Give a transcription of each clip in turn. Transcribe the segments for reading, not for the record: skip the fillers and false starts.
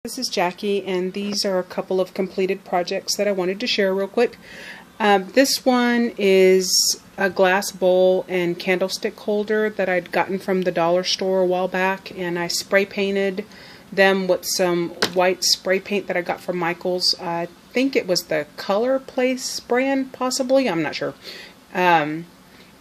This is Jackie, and these are a couple of completed projects that I wanted to share real quick. This one is a glass bowl and candlestick holder that I'd gotten from the dollar store a while back, and I spray painted them with some white spray paint that I got from Michaels. I think it was the Color Place brand, possibly. I'm not sure. And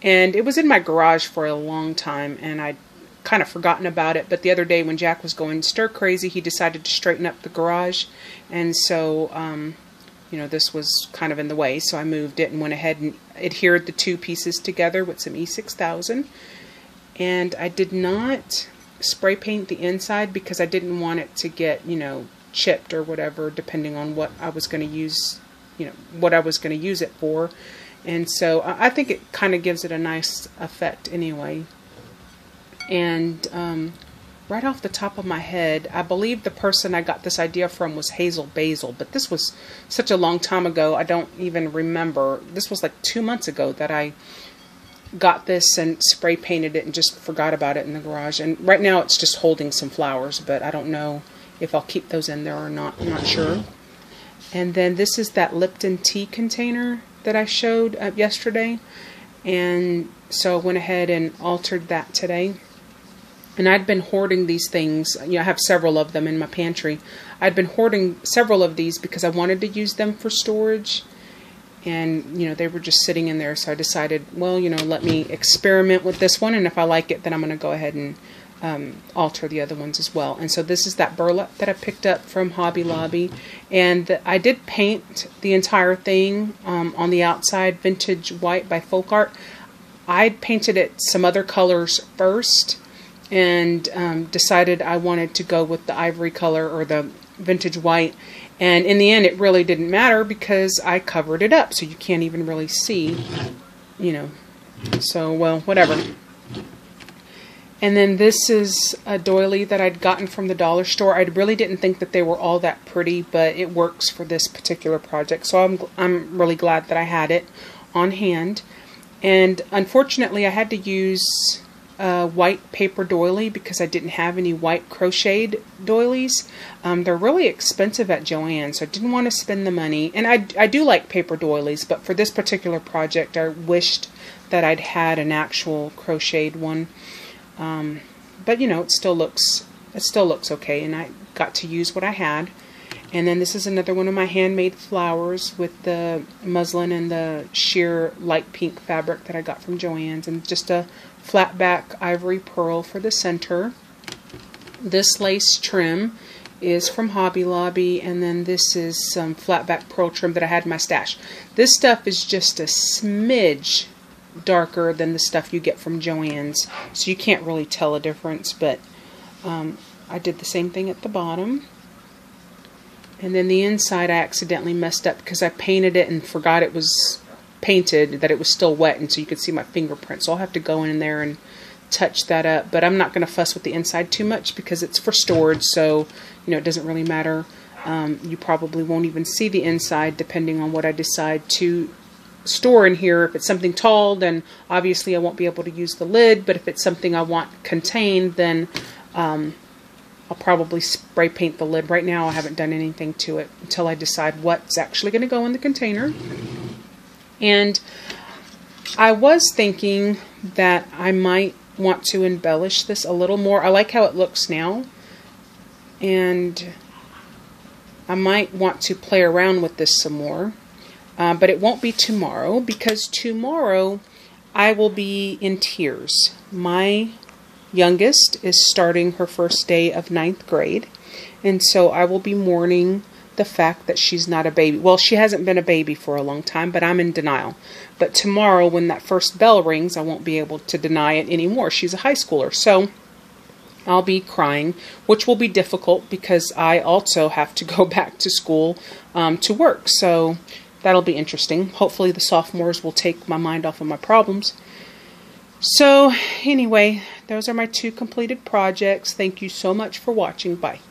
it was in my garage for a long time, and I'd kind of forgotten about it, but the other day when Jack was going stir crazy, he decided to straighten up the garage, and so you know, this was kind of in the way, so I moved it and went ahead and adhered the two pieces together with some E6000. And I did not spray paint the inside because I didn't want it to get, you know, chipped or whatever, depending on what I was going to use, you know, what I was going to use it for. And so I think it kind of gives it a nice effect anyway. And right off the top of my head, I believe the person I got this idea from was Hazel Basil, but this was such a long time ago, I don't even remember. This was like 2 months ago that I got this and spray painted it and just forgot about it in the garage. And right now it's just holding some flowers, but I don't know if I'll keep those in there or not. I'm not sure. And then this is that Lipton tea container that I showed yesterday. And so I went ahead and altered that today. And I'd been hoarding these things. You know, I have several of them in my pantry. I'd been hoarding several of these because I wanted to use them for storage. And, you know, they were just sitting in there. So I decided, well, you know, let me experiment with this one. And if I like it, then I'm going to go ahead and alter the other ones as well. And so this is that burlap that I picked up from Hobby Lobby. And I did paint the entire thing on the outside, Vintage White by Folk Art. I painted it some other colors first, and decided I wanted to go with the ivory color or the Vintage White. And in the end, it really didn't matter because I covered it up, so you can't even really see, you know. So, well, whatever. And then this is a doily that I'd gotten from the dollar store. I really didn't think that they were all that pretty, but it works for this particular project. So I'm really glad that I had it on hand. And unfortunately, I had to use a white paper doily because I didn't have any white crocheted doilies. They're really expensive at Joann's, so I didn't want to spend the money. And I do like paper doilies, but for this particular project, I wished that I'd had an actual crocheted one. But you know, it still looks okay, and I got to use what I had. And then this is another one of my handmade flowers with the muslin and the sheer light pink fabric that I got from Joann's, and just a flat back ivory pearl for the center. This lace trim is from Hobby Lobby, and then this is some flat back pearl trim that I had in my stash. This stuff is just a smidge darker than the stuff you get from Joann's, so you can't really tell a difference, but I did the same thing at the bottom. And then the inside I accidentally messed up because I painted it and forgot it was painted, that it was still wet, and so you could see my fingerprint. So I'll have to go in there and touch that up. But I'm not going to fuss with the inside too much because it's for storage, so you know, it doesn't really matter. You probably won't even see the inside depending on what I decide to store in here. If it's something tall, then obviously I won't be able to use the lid, but if it's something I want contained, then I'll probably spray paint the lid. Right now I haven't done anything to it until I decide what's actually going to go in the container. And I was thinking that I might want to embellish this a little more. I like how it looks now, and I might want to play around with this some more. But it won't be tomorrow, because tomorrow I will be in tears. My youngest is starting her first day of 9th grade, and so I will be mourning the fact that she's not a baby. Well, she hasn't been a baby for a long time, but I'm in denial. But tomorrow, when that first bell rings, I won't be able to deny it anymore. She's a high schooler, so I'll be crying, which will be difficult because I also have to go back to school to work. So that'll be interesting. Hopefully the sophomores will take my mind off of my problems. So anyway, those are my two completed projects. Thank you so much for watching. Bye.